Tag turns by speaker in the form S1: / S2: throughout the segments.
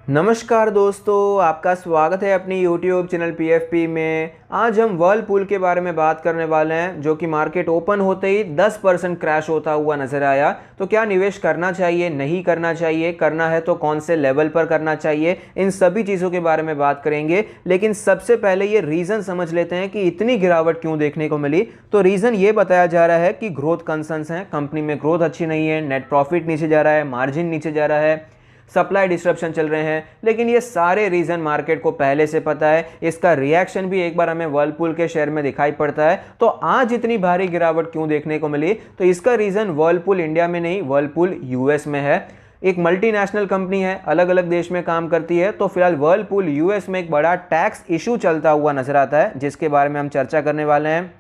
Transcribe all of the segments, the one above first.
S1: नमस्कार दोस्तों, आपका स्वागत है अपनी YouTube चैनल PFP में। आज हम वर्लपूल के बारे में बात करने वाले हैं, जो कि मार्केट ओपन होते ही 10% क्रैश होता हुआ नजर आया। तो क्या निवेश करना चाहिए, नहीं करना चाहिए, करना है तो कौन से लेवल पर करना चाहिए, इन सभी चीज़ों के बारे में बात करेंगे। लेकिन सबसे पहले ये रीज़न समझ लेते हैं कि इतनी गिरावट क्यों देखने को मिली। तो रीज़न ये बताया जा रहा है कि ग्रोथ कंसर्न्स हैं, कंपनी में ग्रोथ अच्छी नहीं है, नेट प्रॉफिट नीचे जा रहा है, मार्जिन नीचे जा रहा है, सप्लाई डिस्ट्रप्शन चल रहे हैं। लेकिन ये सारे रीजन मार्केट को पहले से पता है। इसका रिएक्शन भी एक बार हमें वर्लपूल के शेयर में दिखाई पड़ता है। तो आज इतनी भारी गिरावट क्यों देखने को मिली? तो इसका रीजन वर्लपूल इंडिया में नहीं, वर्लपूल यूएस में है। एक मल्टीनेशनल कंपनी है, अलग अलग देश में काम करती है। तो फिलहाल वर्लपूल यूएस में एक बड़ा टैक्स इशू चलता हुआ नजर आता है, जिसके बारे में हम चर्चा करने वाले हैं।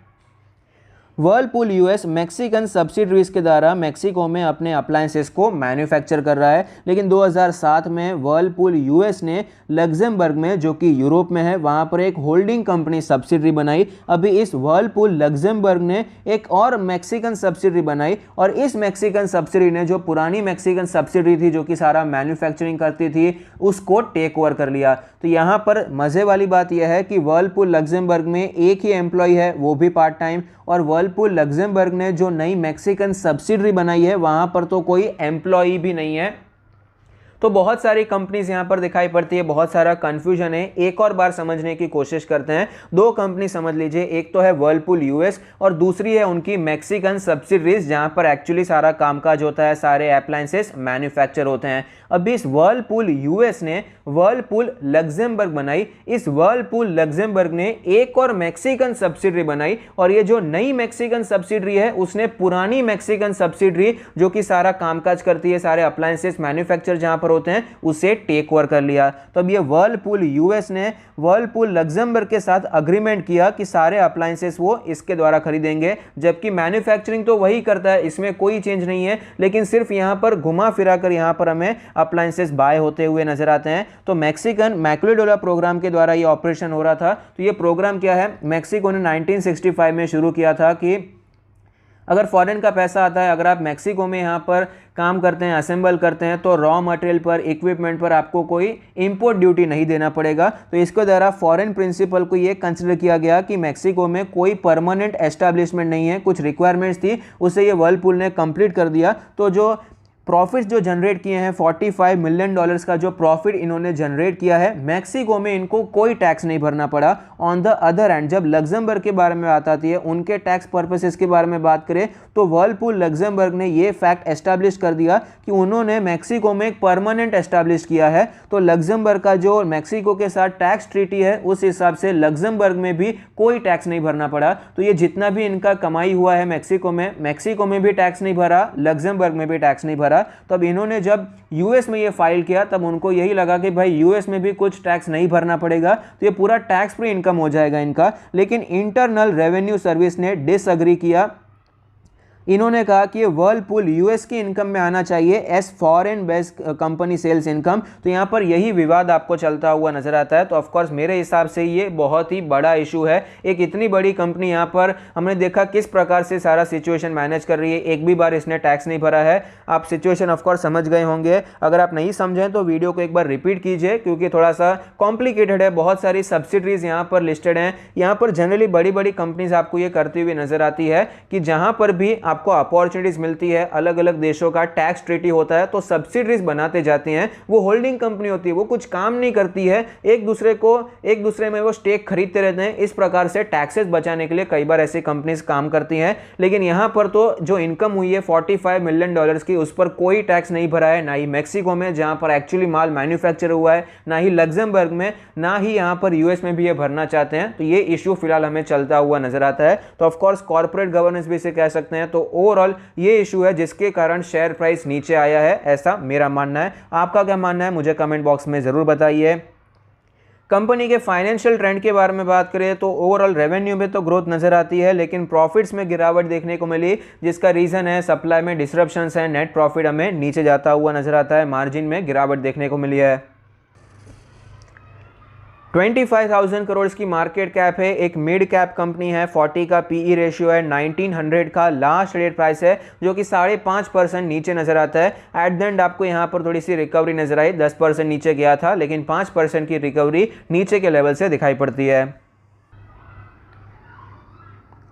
S1: वर्लपूल यूएस मैक्सिकन सब्सिडरीज के द्वारा मैक्सिको में अपने अप्लायंसेस को मैन्युफैक्चर कर रहा है। लेकिन 2007 में वर्लपूल यूएस ने लग्जमबर्ग में, जो कि यूरोप में है, वहां पर एक होल्डिंग कंपनी सब्सिडरी बनाई। अभी इस वर्लपूल लग्जमबर्ग ने एक और मैक्सिकन सब्सिडरी बनाई, और इस मैक्सिकन सब्सिडरी ने जो पुरानी मैक्सिकन सब्सिडरी थी, जो कि सारा मैन्युफैक्चरिंग करती थी, उसको टेक ओवर कर लिया। तो यहाँ पर मजे वाली बात यह है कि वर्लपूल लग्जमबर्ग में एक ही एम्प्लॉय है, वो भी पार्ट टाइम, और वर्लपूल लग्जमबर्ग ने जो नई मैक्सिकन सब्सिडरी बनाई है, वहां पर तो कोई एम्प्लॉय भी नहीं है। तो बहुत सारी कंपनीज यहां पर दिखाई पड़ती है, बहुत सारा कंफ्यूजन है। एक और बार समझने की कोशिश करते हैं। दो कंपनी समझ लीजिए, एक तो है वर्लपूल यूएस और दूसरी है उनकी मैक्सिकन सब्सिडरीज, जहां पर एक्चुअली सारा कामकाज होता है, सारे अप्लायंसेस मैन्युफैक्चर होते हैं। अभी इस वर्लपूल यूएस ने वर्लपूल लग्जमबर्ग बनाई। इस वर्लपूल लग्जमबर्ग ने एक और मैक्सिकन सब्सिडरी बनाई, और ये जो नई मैक्सिकन सब्सिडरी है, उसने पुरानी मैक्सिकन सब्सिडरी, जो कि सारा कामकाज करती है, सारे अप्लायंसेस मैन्युफैक्चर जहां होते हैं, उसे टेक ओवर कर लिया। तो अब ये वर्लपूल यूएस ने वर्लपूल लग्जमबर्ग के साथ अग्रीमेंट किया कि सारे अप्लायंसेस वो इसके द्वारा खरीदेंगे, जबकि मैन्युफैक्चरिंग तो वही करता है, इसमें कोई चेंज नहीं है। लेकिन सिर्फ यहां पर घुमा फिरा कर यहां पर हमें अप्लायंसेस बाय होते हुए नजर आते हैं। तो मैक्सिकन मैक्विलाडोरा प्रोग्राम के द्वारा ये ऑपरेशन हो रहा था। तो ये प्रोग्राम क्या है? मैक्सिको ने 1965 में शुरू किया था कि अगर फॉरेन का पैसा आता है, अगर आप मैक्सिको में यहाँ पर काम करते हैं, असेंबल करते हैं, तो रॉ मटेरियल पर, इक्विपमेंट पर आपको कोई इंपोर्ट ड्यूटी नहीं देना पड़ेगा। तो इसके द्वारा फॉरेन प्रिंसिपल को ये कंसिडर किया गया कि मैक्सिको में कोई परमानेंट एस्टैब्लिशमेंट नहीं है, कुछ रिक्वायरमेंट्स थी, उसे ये वर्लपूल ने कंप्लीट कर दिया। तो जो प्रॉफिट जो जनरेट किए हैं, $45 मिलियन का जो प्रॉफिट इन्होंने जनरेट किया है, मैक्सिको में इनको कोई टैक्स नहीं भरना पड़ा। ऑन द अदर हैंड, जब लग्जमबर्ग के बारे में बात आती है, उनके टैक्स पर्पसेस के बारे में बात करें, तो वर्लपूल लग्जमबर्ग ने ये फैक्ट एस्टैब्लिश कर दिया कि उन्होंने मैक्सिको में एक परमानेंट एस्टैब्लिश किया है। तो लग्जमबर्ग का जो मैक्सिको के साथ टैक्स ट्रीटी है, उस हिसाब से लग्जमबर्ग में भी कोई टैक्स नहीं भरना पड़ा। तो ये जितना भी इनका कमाई हुआ है मैक्सिको में भी टैक्स नहीं भरा, लग्जमबर्ग में भी टैक्स नहीं भरा। तब इन्होंने जब यूएस में ये फाइल किया, तब उनको यही लगा कि भाई यूएस में भी कुछ टैक्स नहीं भरना पड़ेगा, तो ये पूरा टैक्स फ्री इनकम हो जाएगा इनका। लेकिन इंटरनल रेवेन्यू सर्विस ने डिसएग्री किया। इन्होंने कहा कि वर्लपूल यूएस की इनकम में आना चाहिए as foreign based company sales income. तो यहाँ पर यही विवाद आपको चलता हुआ नजर आता है। तो ऑफ कोर्स मेरे हिसाब से ये बहुत ही बड़ा इशू है। एक इतनी बड़ी कंपनी, यहाँ पर हमने देखा किस प्रकार से सारा सिचुएशन मैनेज कर रही है, एक भी बार इसने टैक्स नहीं भरा है। आप सिचुएशन ऑफ कोर्स समझ गए होंगे। अगर आप नहीं समझें तो वीडियो को एक बार रिपीट कीजिए, क्योंकि थोड़ा सा कॉम्प्लिकेटेड है। बहुत सारी सब्सिडरीज यहाँ पर लिस्टेड हैं। यहाँ पर जनरली बड़ी बड़ी कंपनीज आपको ये करती हुई नजर आती है कि जहाँ पर भी आपको अपॉर्चुनिटीज मिलती है, अलग अलग देशों का टैक्स ट्रीटी होता है, तो सब्सिडरीज बनाते जाती हैं। वो होल्डिंग कंपनी होती है, वो कुछ काम नहीं करती है, एक दूसरे में वो स्टेक खरीदते रहते हैं। इस प्रकार से टैक्सेस बचाने के लिए कई बार ऐसी कंपनीज काम करती हैं। लेकिन यहां पर तो जो इनकम हुई है $45 मिलियन की, उस पर कोई टैक्स नहीं भरा है, ना ही मैक्सिको में जहां पर एक्चुअली माल मैन्युफैक्चर हुआ है, ना ही लग्जमबर्ग में, ना ही यहां पर यूएस में भी ये भरना चाहते हैं। तो ये इश्यू फिलहाल हमें चलता हुआ नजर आता है। तो ऑफकोर्स कॉर्पोरेट गवर्नेंस भी इसे कह सकते हैं। तो ओवरऑल ये इशू है जिसके कारण शेयर प्राइस नीचे आया है, ऐसा मेरा मानना है। आपका क्या मानना है मुझे कमेंट बॉक्स में जरूर बताइए। कंपनी के फाइनेंशियल ट्रेंड के बारे में बात करें तो ओवरऑल रेवेन्यू में तो ग्रोथ नजर आती है, लेकिन प्रॉफिट्स में गिरावट देखने को मिली, जिसका रीजन है सप्लाई में डिसरप्शंस है। नेट प्रॉफिट हमें नीचे जाता हुआ नजर आता है, मार्जिन में गिरावट देखने को मिली है। 25,000 करोड़ की मार्केट कैप है, एक मिड कैप कंपनी है, 40 का पीई रेशियो है, 1900 का लास्ट ट्रेड प्राइस है जो कि 5.5% नीचे नजर आता है। एट द एंड आपको यहां पर थोड़ी सी रिकवरी नजर आई, 10% नीचे गया था लेकिन 5% की रिकवरी नीचे के लेवल से दिखाई पड़ती है।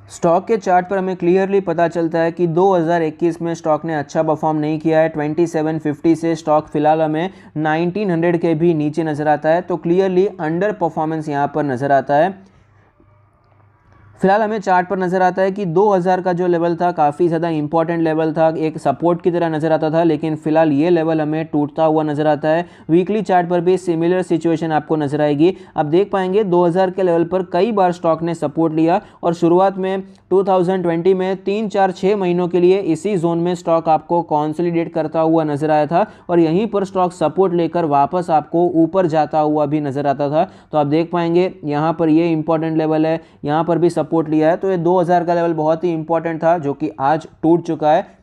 S1: स्टॉक के चार्ट पर हमें क्लियरली पता चलता है कि 2021 में स्टॉक ने अच्छा परफॉर्म नहीं किया है। 2750 से स्टॉक फिलहाल हमें 1900 के भी नीचे नज़र आता है, तो क्लियरली अंडर परफॉर्मेंस यहाँ पर नज़र आता है। फिलहाल हमें चार्ट पर नजर आता है कि 2000 का जो लेवल था काफ़ी ज़्यादा इंपॉर्टेंट लेवल था, एक सपोर्ट की तरह नजर आता था, लेकिन फिलहाल ये लेवल हमें टूटता हुआ नजर आता है। वीकली चार्ट पर भी सिमिलर सिचुएशन आपको नजर आएगी। आप देख पाएंगे 2000 के लेवल पर कई बार स्टॉक ने सपोर्ट लिया और शुरुआत में 2020 में 3-4-6 महीनों के लिए इसी जोन में स्टॉक आपको कॉन्सोलिडेट करता हुआ नजर आया था और यहीं पर स्टॉक सपोर्ट लेकर वापस आपको ऊपर जाता हुआ भी नजर आता था। तो आप देख पाएंगे यहाँ पर ये इंपॉर्टेंट लेवल है, यहाँ पर भी सपोर्ट लिया है, तो ये 2000 का लेवल बहुत ही इंपॉर्टेंट था जो कि आज टूट चुका है।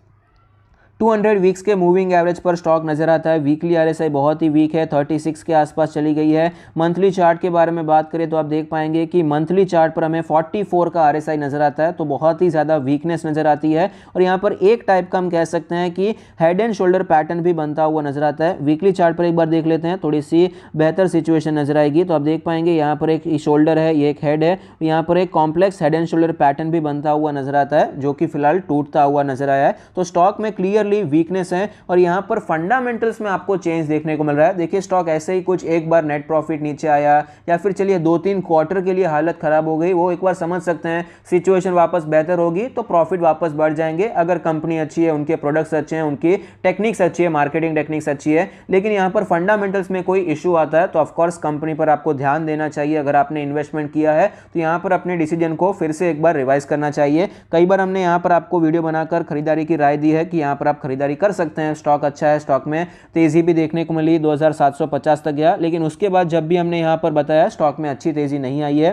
S1: 200 वीक्स के मूविंग एवरेज पर स्टॉक नजर आता है। वीकली आरएसआई बहुत ही वीक है, 36 के आसपास चली गई है। मंथली चार्ट के बारे में बात करें तो आप देख पाएंगे कि मंथली चार्ट पर हमें 44 का आरएसआई नजर आता है, तो बहुत ही ज़्यादा वीकनेस नजर आती है। और यहाँ पर एक टाइप का हम कह सकते हैं कि हेड एंड शोल्डर पैटर्न भी बनता हुआ नजर आता है। वीकली चार्ट पर एक बार देख लेते हैं, थोड़ी सी बेहतर सिचुएशन नजर आएगी। तो आप देख पाएंगे यहाँ पर एक शोल्डर है, ये एक हेड है, यहाँ पर एक complex head and shoulder pattern भी बनता हुआ नजर आता है जो कि फिलहाल टूटता हुआ नजर आया है। तो स्टॉक में क्लियरली वीकनेस है और यहां पर फंडामेंटल्स में आपको चेंज देखने को मिल रहा है। देखिए स्टॉक ऐसे ही कुछ एक बार नेट प्रॉफिट नीचे आया या फिर चलिए 2-3 क्वार्टर के लिए हालत खराब हो गई, वो एक बार समझ सकते हैं। सिचुएशन वापस बेहतर होगी तो प्रॉफिट वापस बढ़ जाएंगे अगर कंपनी अच्छी है, उनके प्रोडक्ट्स अच्छे हैं, उनकी टेक्निक्स अच्छी है, मार्केटिंग टेक्निक्स अच्छी है। लेकिन यहां पर फंडामेंटल्स में कोई इशू आता है तो ऑफकोर्स कंपनी पर आपको ध्यान देना चाहिए। अगर आपने इन्वेस्टमेंट किया है तो यहां पर अपने डिसीजन को फिर से एक बार रिवाइज करना चाहिए। कई बार हमने यहां पर आपको वीडियो बनाकर खरीदारी की राय दी है कि यहां पर आप खरीदारी कर सकते हैं, स्टॉक अच्छा है, स्टॉक में तेजी भी देखने को मिली, 2750 तक गया, लेकिन उसके बाद जब भी हमने यहां पर बताया स्टॉक में अच्छी तेजी नहीं आई है।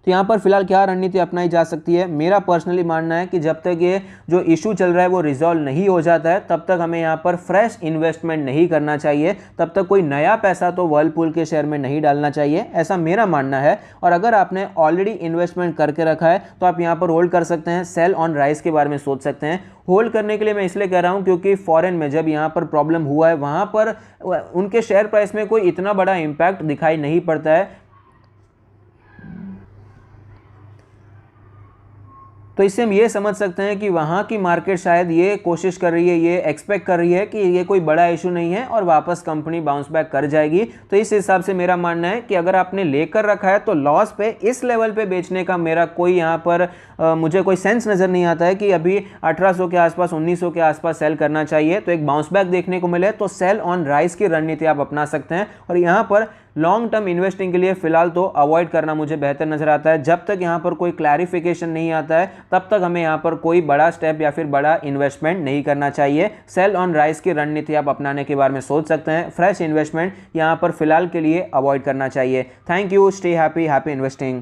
S1: तो यहाँ पर फिलहाल क्या रणनीति अपनाई जा सकती है? मेरा पर्सनली मानना है कि जब तक ये जो इशू चल रहा है वो रिजॉल्व नहीं हो जाता है तब तक हमें यहाँ पर फ्रेश इन्वेस्टमेंट नहीं करना चाहिए, तब तक कोई नया पैसा तो वर्लपूल के शेयर में नहीं डालना चाहिए, ऐसा मेरा मानना है। और अगर आपने ऑलरेडी इन्वेस्टमेंट करके रखा है तो आप यहाँ पर होल्ड कर सकते हैं, सेल ऑन राइज के बारे में सोच सकते हैं। होल्ड करने के लिए मैं इसलिए कह रहा हूँ क्योंकि फॉरेन में जब यहाँ पर प्रॉब्लम हुआ है वहाँ पर उनके शेयर प्राइस में कोई इतना बड़ा इम्पैक्ट दिखाई नहीं पड़ता है। तो इससे हम ये समझ सकते हैं कि वहाँ की मार्केट शायद ये कोशिश कर रही है, ये एक्सपेक्ट कर रही है कि ये कोई बड़ा इशू नहीं है और वापस कंपनी बाउंस बैक कर जाएगी। तो इस हिसाब से मेरा मानना है कि अगर आपने लेकर रखा है तो लॉस पे इस लेवल पे बेचने का मेरा कोई यहाँ पर मुझे कोई सेंस नज़र नहीं आता है कि अभी 1800 के आसपास 1900 के आसपास सेल करना चाहिए। तो एक बाउंस बैक देखने को मिले तो सेल ऑन राइज की रणनीति आप अपना सकते हैं और यहाँ पर लॉन्ग टर्म इन्वेस्टिंग के लिए फिलहाल तो अवॉइड करना मुझे बेहतर नजर आता है। जब तक यहाँ पर कोई क्लैरिफिकेशन नहीं आता है तब तक हमें यहाँ पर कोई बड़ा स्टेप या फिर बड़ा इन्वेस्टमेंट नहीं करना चाहिए। सेल ऑन राइज की रणनीति आप अपनाने के बारे में सोच सकते हैं, फ्रेश इन्वेस्टमेंट यहाँ पर फिलहाल के लिए अवॉइड करना चाहिए। Thank you, stay happy, happy investing.